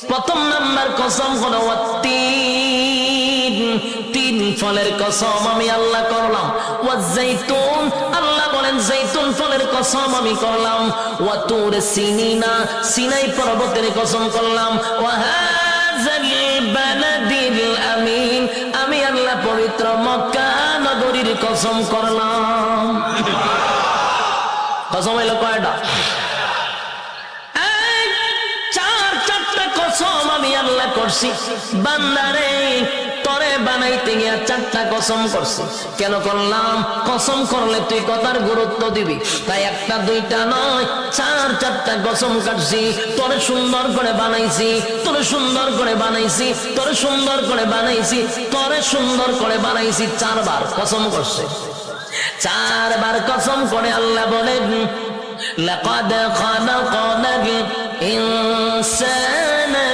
প্রথম নাম্বার কসম হলো তিন ফলের কসম আমি আল্লাহ করলাম। ওয়াজাইতুন, আল্লাহ বলেন জাইতুন ফলের কসম আমি করলাম। ওয়া তুর সিনিনা, সিনাই পর্বতের কসম করলাম। ওয়া হাযাল বালাদিল আমিন, আমি আল্লাহ পবিত্র মক্কা নগরীর কসম করলাম। কসম হলো কয়টা? চারটা কসম আমি আল্লাহ করছি। বান্দারে তরে বানাইতে গিয়া চারটা কসম করছি। কেন করলাম? কসম করলে তুই কথার গুরুত্ব দিবি, তাই একটা দুইটা নয়, চারটা কসম কাটছি। তোরে সুন্দর করে বানাইছি, তোরে সুন্দর করে বানাইছি, তোরে সুন্দর করে বানাইছি, তোরে সুন্দর করে বানাইছি। চারবার কসম করছে। চারবার কসম করে আল্লাহ বলেন লাকাদ খালাকনাল ইনসানা